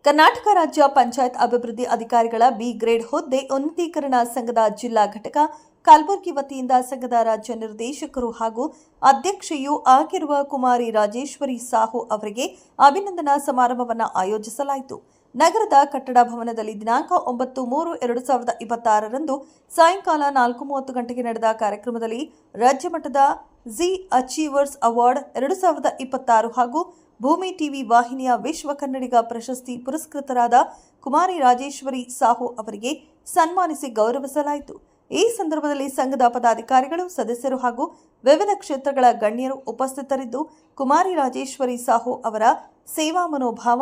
ಕರ್ನಾಟಕ ರಾಜ್ಯ ಪಂಚಾಯತ್ ಅಭಿವೃದ್ಧಿ ಅಧಿಕಾರಿಗಳ ಬಿ ಗ್ರೇಡ್ ಹುದ್ದೆ ಉನ್ನತೀಕರಣ ಸಂಘದ ಜಿಲ್ಲಾ ಘಟಕ ಕಲಬುರಗಿ ವತಿಯಿಂದ ಸಂಘದ ರಾಜ್ಯ ನಿರ್ದೇಶಕರು ಹಾಗೂ ಅಧ್ಯಕ್ಷೆಯೂ ಆಗಿರುವ ಕುಮಾರಿ ರಾಜೇಶ್ವರಿ ಸಾಹು ಅವರಿಗೆ ಅಭಿನಂದನಾ ಸಮಾರಂಭವನ್ನು ಆಯೋಜಿಸಲಾಯಿತು. ನಗರದ ಕಟ್ಟಡ ಭವನದಲ್ಲಿ ದಿನಾಂಕ 9/3/2026ರಂದು ಸಾಯಂಕಾಲ 4:30 ಗಂಟೆಗೆ ನಡೆದ ಕಾರ್ಯಕ್ರಮದಲ್ಲಿ ರಾಜ್ಯ ಮಟ್ಟದ ಝಿ ಅಚೀವರ್ಸ್ ಅವಾರ್ಡ್ 2026 ಹಾಗೂ ಭೂಮಿ ಟಿವಿ ವಾಹಿನಿಯ ವಿಶ್ವ ಕನ್ನಡಿಗ ಪ್ರಶಸ್ತಿ ಪುರಸ್ಕೃತರಾದ ಕುಮಾರಿ ರಾಜೇಶ್ವರಿ ಸಾಹು ಅವರಿಗೆ ಸನ್ಮಾನಿಸಿ ಗೌರವಿಸಲಾಯಿತು. ಈ ಸಂದರ್ಭದಲ್ಲಿ ಸಂಘದ ಪದಾಧಿಕಾರಿಗಳು, ಸದಸ್ಯರು ಹಾಗೂ ವಿವಿಧ ಕ್ಷೇತ್ರಗಳ ಗಣ್ಯರು ಉಪಸ್ಥಿತರಿದ್ದು, ಕುಮಾರಿ ರಾಜೇಶ್ವರಿ ಸಾಹು ಅವರ ಸೇವಾ ಮನೋಭಾವ,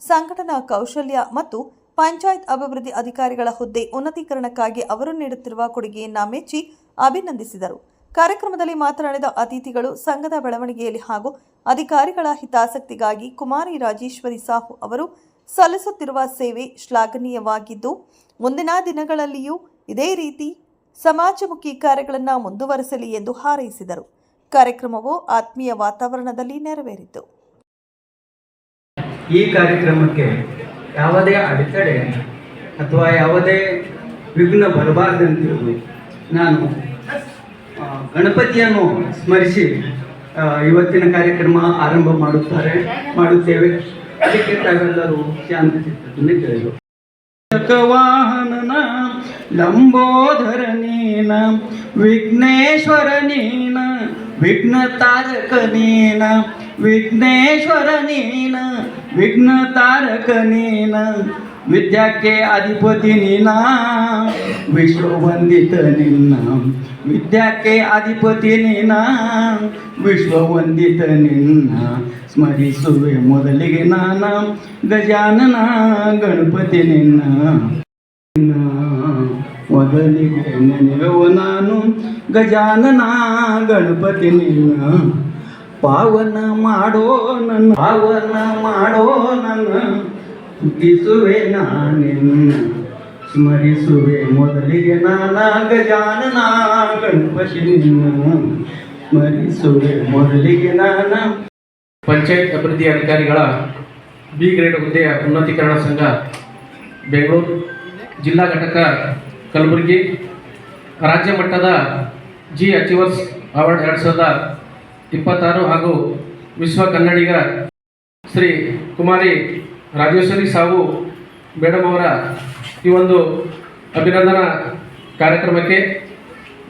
ಸಂಘಟನಾ ಕೌಶಲ್ಯ ಮತ್ತು ಪಂಚಾಯತ್ ಅಭಿವೃದ್ಧಿ ಅಧಿಕಾರಿಗಳ ಹುದ್ದೆ ಉನ್ನತೀಕರಣಕ್ಕಾಗಿ ಅವರು ನೀಡುತ್ತಿರುವ ಕೊಡುಗೆಯನ್ನು ಮೆಚ್ಚಿ ಅಭಿನಂದಿಸಿದರು. ಕಾರ್ಯಕ್ರಮದಲ್ಲಿ ಮಾತನಾಡಿದ ಅತಿಥಿಗಳು, ಸಂಘದ ಬೆಳವಣಿಗೆಯಲ್ಲಿ ಹಾಗೂ ಅಧಿಕಾರಿಗಳ ಹಿತಾಸಕ್ತಿಗಾಗಿ ಕುಮಾರಿ ರಾಜೇಶ್ವರಿ ಸಾಹು ಅವರು ಸಲ್ಲಿಸುತ್ತಿರುವ ಸೇವೆ ಶ್ಲಾಘನೀಯವಾಗಿದ್ದು, ಮುಂದಿನ ದಿನಗಳಲ್ಲಿಯೂ ಇದೇ ರೀತಿ ಸಮಾಜಮುಖಿ ಕಾರ್ಯಗಳನ್ನು ಮುಂದುವರೆಸಲಿ ಎಂದು ಹಾರೈಸಿದರು. ಕಾರ್ಯಕ್ರಮವು ಆತ್ಮೀಯ ವಾತಾವರಣದಲ್ಲಿ ನೆರವೇರಿತು. ಈ ಕಾರ್ಯಕ್ರಮಕ್ಕೆ ಯಾವುದೇ ಅಡೆತಡೆ ಅಥವಾ ಯಾವುದೇ ವಿಘ್ನ ಬರಬಾರದಂತಿರುವುದು ನಾನು ಗಣಪತಿಯನ್ನು ಸ್ಮರಿಸಿ ಇವತ್ತಿನ ಕಾರ್ಯಕ್ರಮ ಆರಂಭ ಮಾಡುತ್ತೇವೆ. ಅದಕ್ಕೆ ತಾವೆಲ್ಲರೂ ಶಾಂತ ಚಿತ್ತದಿಂದ ಕೇಳಿದರು. ವಾಹನನ ಲಂಬೋದರ ನೀನ, ವಿಘ್ನೇಶ್ವರ ನೀನ, ವಿಘ್ನ ತಾರಕ ನೀನ, ವಿಘ್ನೇಶ್ವರ ನೀನ, ವಿಘ್ನ ತಾರಕ ನೀನ, ವಿದ್ಯಾಕ್ಕೆ ಅಧಿಪತಿ ನೀನ, ವಿಶ್ವವಂದಿತ ನಿನ್ನ, ವಿದ್ಯಾಕ್ಕೆ ಅಧಿಪತಿ ನೀನ, ವಿಶ್ವವಂದಿತ ನಿನ್ನ, ಸ್ಮರಿಸುವೆ ಮೊದಲಿಗೆ ನಾನ ಗಜಾನನ ಗಣಪತಿ ನಿನ್ನ, ಮೊದಲಿಗೆ ನೆನೆಯುವ ನಾನು ಗಜಾನನ ಗಣಪತಿ ನಿನ್ನ, ಪಾವನ ಮಾಡೋ ನನ್ನ, ಪಾವನ ಮಾಡೋ ನನ್ನ, ಸ್ತುತಿಸುವೆ ನಾನಿನ್ನ, ಸ್ಮರಿಸುವೆ ಮೊದಲಿಗೆ ನಾನ ಗಜಾನನ ಗಣಪತಿ ನಿನ್ನ, ಸ್ಮರಿಸುವೆ ಮೊದಲಿಗೆ ನಾನ. ಪಂಚಾಯತ್ ಅಭಿವೃದ್ಧಿ ಅಧಿಕಾರಿಗಳ ಬಿ ಗ್ರೇಡ್ ಹುದ್ದೆಯ ಉನ್ನತೀಕರಣ ಸಂಘ ಬೆಂಗಳೂರು, ಜಿಲ್ಲಾ ಘಟಕ ಕಲಬುರಗಿ, ರಾಜ್ಯ ಮಟ್ಟದ ಝಿ ಅಚೀವರ್ಸ್ ಅವಾರ್ಡ್ 2026 ಹಾಗೂ ವಿಶ್ವ ಕನ್ನಡಿಗ ಶ್ರೀ ಕುಮಾರಿ ರಾಜೇಶ್ವರಿ ಸಾಹು ಮೇಡಮ್ ಅವರ ಈ ಒಂದು ಅಭಿನಂದನಾ ಕಾರ್ಯಕ್ರಮಕ್ಕೆ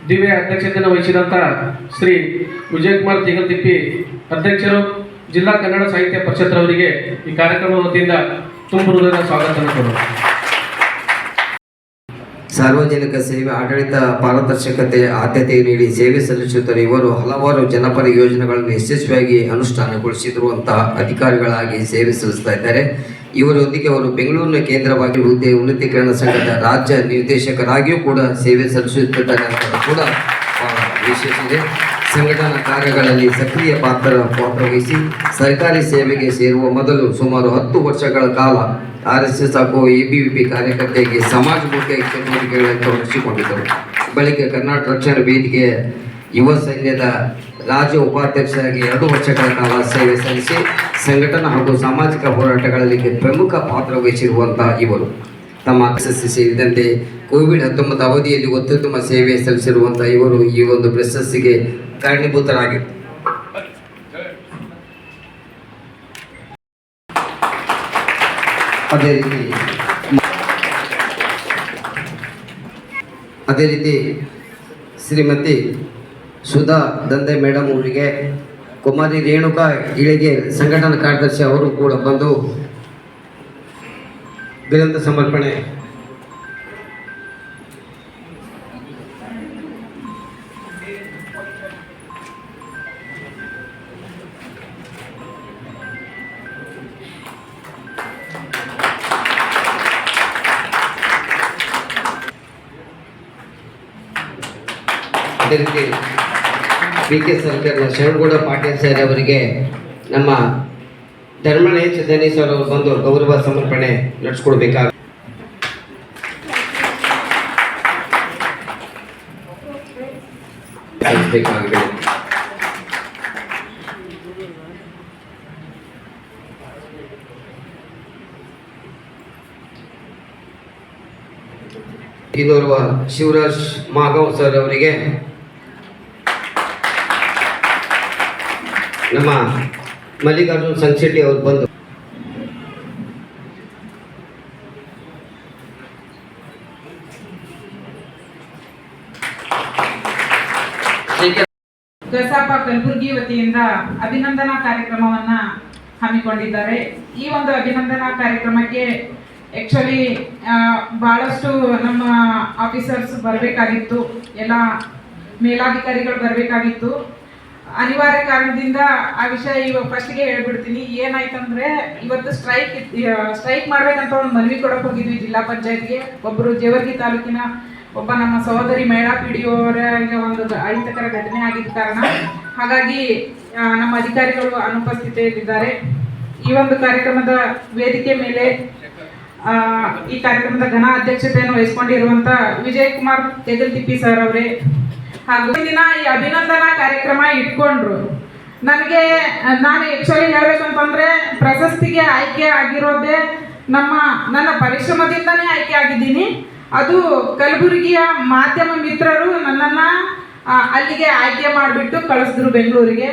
ದಿವ್ಯ ಅಧ್ಯಕ್ಷತೆಯನ್ನು ವಹಿಸಿದಂಥ ಶ್ರೀ ವಿಜಯಕುಮಾರ್ ತಿಗಲ್ತಿಪ್ಪಿ ಅಧ್ಯಕ್ಷರು, ಜಿಲ್ಲಾ ಕನ್ನಡ ಸಾಹಿತ್ಯ ಪರಿಷತ್ರವರಿಗೆ ಈ ಕಾರ್ಯಕ್ರಮದ ವತಿಯಿಂದ ತುಂಬ ಹೃದಯದ ಸ್ವಾಗತವನ್ನು ಕೊಡೋಣ. ಸಾರ್ವಜನಿಕ ಸೇವೆ ಆಡಳಿತ ಪಾರದರ್ಶಕತೆ ಆದ್ಯತೆ ನೀಡಿ ಸೇವೆ ಸಲ್ಲಿಸುತ್ತಾರೆ. ಇವರು ಹಲವಾರು ಜನಪರ ಯೋಜನೆಗಳನ್ನು ಯಶಸ್ವಿಯಾಗಿ ಅನುಷ್ಠಾನಗೊಳಿಸಿರುವಂತಹ ಅಧಿಕಾರಿಗಳಾಗಿ ಸೇವೆ ಸಲ್ಲಿಸ್ತಾ ಇದ್ದಾರೆ. ಇವರೊಂದಿಗೆ ಅವರು ಬೆಂಗಳೂರಿನ ಕೇಂದ್ರವಾಗಿ ಹುದ್ದೆ ಉನ್ನತೀಕರಣ ಸಂಘದ ರಾಜ್ಯ ನಿರ್ದೇಶಕರಾಗಿಯೂ ಕೂಡ ಸೇವೆ ಸಲ್ಲಿಸುತ್ತಿದ್ದಾರೆ ಅಂತ ಕೂಡ ವಿಶೇಷ ಇದೆ. ಸಂಘಟನಾ ಕಾರ್ಯಗಳಲ್ಲಿ ಸಕ್ರಿಯ ಪಾತ್ರ ವಹಿಸಿ ಸರ್ಕಾರಿ ಸೇವೆಗೆ ಸೇರುವ ಮೊದಲು ಸುಮಾರು 10 ವರ್ಷಗಳ ಕಾಲ RSS ಹಾಗೂ ABVP ಕಾರ್ಯಕರ್ತೆಗೆ ಸಮಾಜಮುಖಿ ಚಟುವಟಿಕೆಗಳನ್ನು ತೊಡಗಿಸಿಕೊಂಡಿದ್ದರು. ಬಳಿಕ ಕರ್ನಾಟಕ ರಕ್ಷಣಾ ವೇದಿಕೆಯ ಯುವ ಸೈನ್ಯದ ರಾಜ್ಯ ಉಪಾಧ್ಯಕ್ಷರಾಗಿ 2 ವರ್ಷಗಳ ಕಾಲ ಸೇವೆ ಸಲ್ಲಿಸಿ ಸಂಘಟನಾ ಹಾಗೂ ಸಾಮಾಜಿಕ ಹೋರಾಟಗಳಲ್ಲಿ ಪ್ರಮುಖ ಪಾತ್ರ ವಹಿಸಿರುವಂತಹ ಇವರು ತಮ್ಮ ಪ್ರಶಸ್ತಿ ಸೇರಿದಂತೆ ಕೋವಿಡ್-19 ಅವಧಿಯಲ್ಲಿ ಅತ್ಯುತ್ತಮ ಸೇವೆ ಸಲ್ಲಿಸಿರುವಂತಹ ಇವರು ಈ ಒಂದು ಪ್ರಶಸ್ತಿಗೆ ಕಾರಣೀಭೂತರಾಗಿದ್ದಾರೆ. ಅದೇ ರೀತಿ ಶ್ರೀಮತಿ ಸುಧಾ ದಂದೆ ಮೇಡಮ್ ಅವರಿಗೆ ಕುಮಾರಿ ರೇಣುಕಾ ಇಳಿಗೆ ಸಂಘಟನಾ ಕಾರ್ಯದರ್ಶಿ ಅವರು ಕೂಡ ಬಂದು ಗ್ರಂಥ ಸಮರ್ಪಣೆ ಅದೇ ರೀತಿ BK ಸರ್ಕಲ್ನ ಶರಣಗೌಡ ಪಾಟೀಲ್ ಸರ್ ಅವರಿಗೆ ನಮ್ಮ ಧರ್ಮನೇಶ್ ದನೀಶ್ ಅವರು ಬಂದು ಗೌರವ ಸಮರ್ಪಣೆ ನಡೆಸ್ಕೊಡ್ಬೇಕಾಗುತ್ತೆ. ಇನ್ನೋರ್ವ ಶಿವರಾಜ್ ಮಾಗಾವ್ ಸರ್ ಅವರಿಗೆ ನಮ್ಮ ಮಲ್ಲಿಕಾರ್ಜುನ್ ಸಂಗಶೆಟ್ಟಿ ಅವರು ಬಂದು ಕಸಾಪ ಕಲಬುರಗಿ ವತಿಯಿಂದ ಅಭಿನಂದನಾ ಕಾರ್ಯಕ್ರಮವನ್ನ ಹಮ್ಮಿಕೊಂಡಿದ್ದಾರೆ. ಈ ಒಂದು ಅಭಿನಂದನಾ ಕಾರ್ಯಕ್ರಮಕ್ಕೆ ಆಕ್ಚುಲಿ ಬಹಳಷ್ಟು ನಮ್ಮ ಆಫೀಸರ್ಸ್ ಬರಬೇಕಾಗಿತ್ತು, ಎಲ್ಲ ಮೇಲಾಧಿಕಾರಿಗಳು ಬರಬೇಕಾಗಿತ್ತು. ಅನಿವಾರ್ಯ ಕಾರಣದಿಂದ ಆ ವಿಷಯ ಇವಾಗ ಫಸ್ಟ್ಗೆ ಹೇಳ್ಬಿಡ್ತೀನಿ. ಏನಾಯ್ತಂದ್ರೆ ಇವತ್ತು ಸ್ಟ್ರೈಕ್ ಮಾಡ್ಬೇಕಂತ ಒಂದು ಮನವಿ ಕೊಡಕ್ಕೆ ಹೋಗಿದ್ವಿ ಜಿಲ್ಲಾ ಪಂಚಾಯತ್ಗೆ. ಒಬ್ಬರು ಜೇವರ್ಗಿ ತಾಲೂಕಿನ ಒಬ್ಬ ನಮ್ಮ ಸಹೋದರಿ ಮಹಿಳಾ PDO ಅವರ ಒಂದು ಅಹಿತಕರ ಘಟನೆ ಆಗಿದ್ದ ಕಾರಣ ಹಾಗಾಗಿ ನಮ್ಮ ಅಧಿಕಾರಿಗಳು ಅನುಪಸ್ಥಿತಿಯಲ್ಲಿದ್ದಾರೆ. ಈ ಒಂದು ಕಾರ್ಯಕ್ರಮದ ವೇದಿಕೆ ಮೇಲೆ ಈ ಕಾರ್ಯಕ್ರಮದ ಘನ ಅಧ್ಯಕ್ಷತೆಯನ್ನು ವಹಿಸಿಕೊಂಡಿರುವಂತ ವಿಜಯ್ ಕುಮಾರ್ ತೆಗಲ್ತಿಪ್ಪಿ ಸರ್ ಅವರೇ ಹಾಗೂ ದಿನ ಈ ಅಭಿನಂದನಾ ಕಾರ್ಯಕ್ರಮ ಇಟ್ಕೊಂಡ್ರು. ನಾನು ಆಕ್ಚುಲಿ ಹೇಳ್ಬೇಕಂತಂದ್ರೆ ಪ್ರಶಸ್ತಿಗೆ ಆಯ್ಕೆ ಆಗಿರೋದೇ ನನ್ನ ಪರಿಶ್ರಮದಿಂದನೇ ಆಯ್ಕೆ ಆಗಿದ್ದೀನಿ. ಅದು ಕಲಬುರಗಿಯ ಮಾಧ್ಯಮ ಮಿತ್ರರು ನನ್ನನ್ನ ಅಲ್ಲಿಗೆ ಆಯ್ಕೆ ಮಾಡಿಬಿಟ್ಟು ಕಳಿಸಿದ್ರು ಬೆಂಗಳೂರಿಗೆ.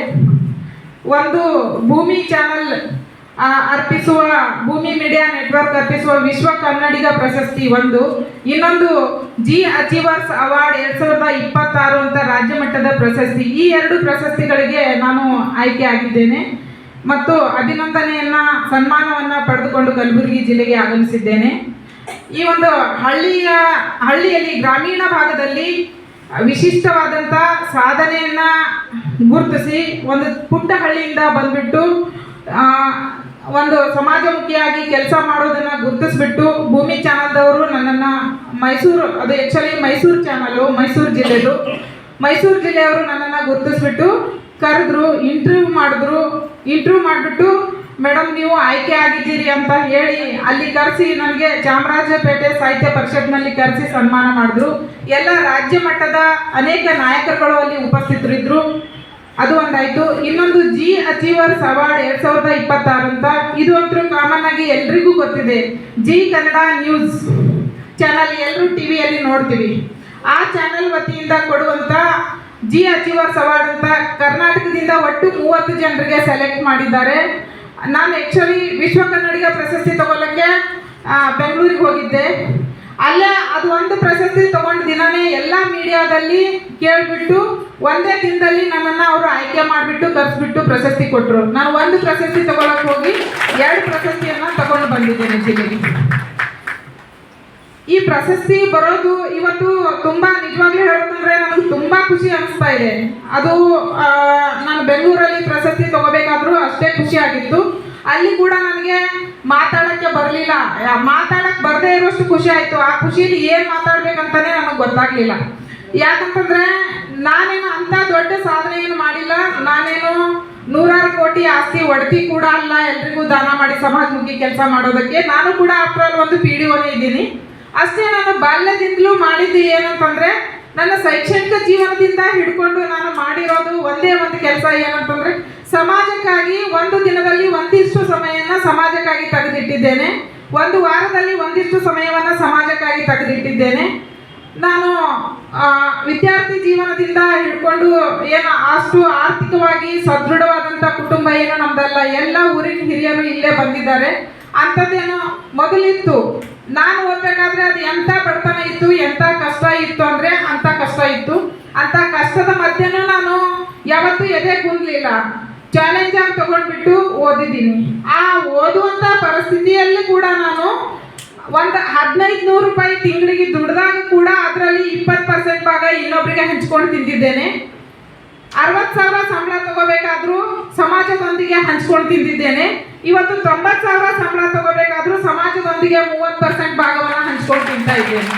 ಒಂದು ಭೂಮಿ ಚಾನಲ್ ಅರ್ಪಿಸುವ ಭೂಮಿ ಮೀಡಿಯಾ ನೆಟ್ವರ್ಕ್ ಅರ್ಪಿಸುವ ವಿಶ್ವ ಕನ್ನಡಿಗ ಪ್ರಶಸ್ತಿ ಒಂದು, ಇನ್ನೊಂದು ಜಿ ಅಚೀವರ್ಸ್ ಅವಾರ್ಡ್ 2026 ಅಂತ ರಾಜ್ಯ ಮಟ್ಟದ ಪ್ರಶಸ್ತಿ. ಈ ಎರಡು ಪ್ರಶಸ್ತಿಗಳಿಗೆ ನಾನು ಆಯ್ಕೆ ಆಗಿದ್ದೇನೆ ಮತ್ತು ಸನ್ಮಾನವನ್ನ ಪಡೆದುಕೊಂಡು ಕಲಬುರಗಿ ಜಿಲ್ಲೆಗೆ ಆಗಮಿಸಿದ್ದೇನೆ. ಈ ಒಂದು ಹಳ್ಳಿಯಲ್ಲಿ ಗ್ರಾಮೀಣ ಭಾಗದಲ್ಲಿ ವಿಶಿಷ್ಟವಾದಂಥ ಸಾಧನೆಯನ್ನ ಗುರುತಿಸಿ ಒಂದು ಪುಟ್ಟ ಹಳ್ಳಿಯಿಂದ ಬಂದ್ಬಿಟ್ಟು ಒಂದು ಸಮಾಜಮುಖಿಯಾಗಿ ಕೆಲಸ ಮಾಡೋದನ್ನ ಗುರುತಿಸ್ಬಿಟ್ಟು ಭೂಮಿ ಚಾನಲ್ದವರು ನನ್ನನ್ನು ಅದು ಆ್ಯಕ್ಚುಲಿ ಮೈಸೂರು ಚಾನಲು, ಮೈಸೂರು ಜಿಲ್ಲೆದು, ಮೈಸೂರು ಜಿಲ್ಲೆಯವರು ನನ್ನನ್ನು ಗುರುತಿಸ್ಬಿಟ್ಟು ಕರೆದ್ರು, ಇಂಟರ್ವ್ಯೂ ಮಾಡಿಬಿಟ್ಟು ಮೇಡಮ್ ನೀವು ಆಯ್ಕೆ ಆಗಿದ್ದೀರಿ ಅಂತ ಹೇಳಿ ಅಲ್ಲಿ ಕರೆಸಿ ನನಗೆ ಚಾಮರಾಜಪೇಟೆ ಸಾಹಿತ್ಯ ಪರಿಷತ್ನಲ್ಲಿ ಕರೆಸಿ ಸನ್ಮಾನ ಮಾಡಿದ್ರು. ಎಲ್ಲ ರಾಜ್ಯ ಮಟ್ಟದ ಅನೇಕ ನಾಯಕರುಗಳು ಅಲ್ಲಿ ಉಪಸ್ಥಿತರಿದ್ದರು. ಅದು ಒಂದಾಯಿತು. ಇನ್ನೊಂದು ಜಿ ಅಚೀವರ್ಸ್ ಅವಾರ್ಡ್ 2026 ಅಂತ, ಇದು ಅಂತೂ ಕಾಮನ್ ಆಗಿ ಎಲ್ರಿಗೂ ಗೊತ್ತಿದೆ. ಜಿ ಕನ್ನಡ ನ್ಯೂಸ್ ಚಾನಲ್ ಎಲ್ಲರೂ ಟಿವಿಯಲ್ಲಿ ನೋಡ್ತೀವಿ. ಆ ಚಾನಲ್ ವತಿಯಿಂದ ಕೊಡುವಂಥ ಜಿ ಅಚೀವರ್ಸ್ ಅವಾರ್ಡ್ ಅಂತ ಕರ್ನಾಟಕದಿಂದ ಒಟ್ಟು 30 ಜನರಿಗೆ ಸೆಲೆಕ್ಟ್ ಮಾಡಿದ್ದಾರೆ. ನಾನು ಆ್ಯಕ್ಚುಲಿ ವಿಶ್ವ ಕನ್ನಡಿಗ ಪ್ರಶಸ್ತಿ ತಗೊಳ್ಳೋಕ್ಕೆ ಬೆಂಗಳೂರಿಗೆ ಹೋಗಿದ್ದೆ. ಅಲ್ಲೇ ಅದು ಒಂದು ಪ್ರಶಸ್ತಿ ತಗೊಂಡು ದಿನನೇ ಎಲ್ಲ ಮೀಡಿಯಾದಲ್ಲಿ ಕೇಳಿಬಿಟ್ಟು ಒಂದೇ ದಿನದಲ್ಲಿ ನನ್ನನ್ನು ಅವರು ಆಯ್ಕೆ ಮಾಡಿಬಿಟ್ಟು ಕರೆಸ್ಬಿಟ್ಟು ಪ್ರಶಸ್ತಿ ಕೊಟ್ಟರು. ನಾನು ಒಂದು ಪ್ರಶಸ್ತಿ ತಗೊಳ್ಳೋಕೆ ಹೋಗಿ 2 ಪ್ರಶಸ್ತಿಯನ್ನು ತಗೊಂಡು ಬಂದಿದ್ದೇನೆ ಜಿಲ್ಲೆಗೆ. ಈ ಪ್ರಶಸ್ತಿ ಬರೋದು ಇವತ್ತು ತುಂಬ ನಿಜವಾಗ್ಲೂ ಹೇಳ್ಬೇಕಂದ್ರೆ ನನಗೆ ತುಂಬ ಖುಷಿ ಅನಿಸ್ತಾ ಇದೆ. ಅದು ನಾನು ಬೆಂಗಳೂರಲ್ಲಿ ಪ್ರಶಸ್ತಿ ತಗೋಬೇಕಾದ್ರೂ ಅಷ್ಟೇ ಖುಷಿ ಆಗಿತ್ತು. ಅಲ್ಲಿ ಕೂಡ ನನಗೆ ಮಾತಾಡೋಕ್ಕೆ ಬರಲಿಲ್ಲ, ಮಾತಾಡಕ್ಕೆ ಬರದೇ ಇರೋಷ್ಟು ಖುಷಿ ಆಯಿತು. ಆ ಖುಷಿಲಿ ಏನು ಮಾತಾಡ್ಬೇಕಂತಾನೆ ನನಗೆ ಗೊತ್ತಾಗಲಿಲ್ಲ. ಯಾಕಂತಂದರೆ ನಾನೇನು ಅಂಥ ದೊಡ್ಡ ಸಾಧನೆ ಏನು ಮಾಡಿಲ್ಲ. ನಾನೇನು 100 ಕೋಟಿ ಆಸ್ತಿ ಒಡತಿ ಕೂಡ ಅಲ್ಲ ಎಲ್ರಿಗೂ ದಾನ ಮಾಡಿ ಸಮಾಜಮುಖಿ ಕೆಲಸ ಮಾಡೋದಕ್ಕೆ. ನಾನು ಕೂಡ ಆಫ್ಟರ್ ಒಂದು PDOನೇ ಇದ್ದೀನಿ. ಅಷ್ಟೇ ನಾನು ಬಾಲ್ಯದಿಂದಲೂ ಮಾಡಿದ್ದು ಏನಂತಂದರೆ ನನ್ನ ಶೈಕ್ಷಣಿಕ ಜೀವನದಿಂದ ಹಿಡ್ಕೊಂಡು ನಾನು ಮಾಡಿರೋದು ಒಂದೇ ಒಂದು ಕೆಲಸ ಏನಂತಂದರೆ ಸಮಾಜಕ್ಕಾಗಿ ಒಂದು ದಿನದಲ್ಲಿ ಒಂದಿಷ್ಟು ಸಮಯವನ್ನು ಸಮಾಜಕ್ಕಾಗಿ ತೆಗೆದಿಟ್ಟಿದ್ದೇನೆ. ಒಂದು ವಾರದಲ್ಲಿ ಒಂದಿಷ್ಟು ಸಮಯವನ್ನು ಸಮಾಜಕ್ಕಾಗಿ ತೆಗೆದಿಟ್ಟಿದ್ದೇನೆ. ನಾನು ವಿದ್ಯಾರ್ಥಿ ಜೀವನದಿಂದ ಹಿಡ್ಕೊಂಡು ಏನು ಅಷ್ಟು ಆರ್ಥಿಕವಾಗಿ ಸದೃಢವಾದಂಥ ಕುಟುಂಬ ಏನು ನಮ್ದಲ್ಲ. ಎಲ್ಲ ಊರಿನ ಹಿರಿಯರು ಇಲ್ಲೇ ಬಂದಿದ್ದಾರೆ. ಅಂಥದ್ದೇನೋ ಮೊದಲಿತ್ತು. ನಾನು ಓದಬೇಕಾದ್ರೆ ಅದು ಎಂಥ ಬಡತನ ಇತ್ತು, ಎಂಥ ಕಷ್ಟ ಇತ್ತು ಅಂದರೆ ಅಂಥ ಕಷ್ಟ ಇತ್ತು. ಅಂಥ ಕಷ್ಟದ ಮಧ್ಯೆನೂ ನಾನು ಯಾವತ್ತೂ ಎದೆ ಕುಂದಲಿಲ್ಲ. ಚಾಲೆಂಜ್ ಆಗಿ ತಗೊಂಡ್ಬಿಟ್ಟು ಓದಿದ್ದೀನಿ. ಆ ಓದುವಂಥ ಪರಿಸ್ಥಿತಿಯಲ್ಲಿ ಕೂಡ ನಾನು ಒಂದು 1500 ರೂಪಾಯಿ ತಿಂಗಳಿಗೆ ದುಡ್ದಾಗ ಕೂಡ ಅದರಲ್ಲಿ 20% ಭಾಗ ಇನ್ನೊಬ್ಬರಿಗೆ ಹಂಚ್ಕೊಂಡು ತಿಂದಿದ್ದೇನೆ. 60,000 ಸಂಬಳ ತಗೋಬೇಕಾದ್ರೂ ಸಮಾಜದೊಂದಿಗೆ ಹಂಚ್ಕೊಂಡು ತಿಂದಿದ್ದೇನೆ. ಇವತ್ತು 90,000 ಸಂಬಳ ತಗೋಬೇಕಾದ್ರೂ ಸಮಾಜದೊಂದಿಗೆ 30% ಭಾಗವನ್ನು ಹಂಚ್ಕೊಂಡು ತಿಂತಾ ಇದ್ದೇನೆ.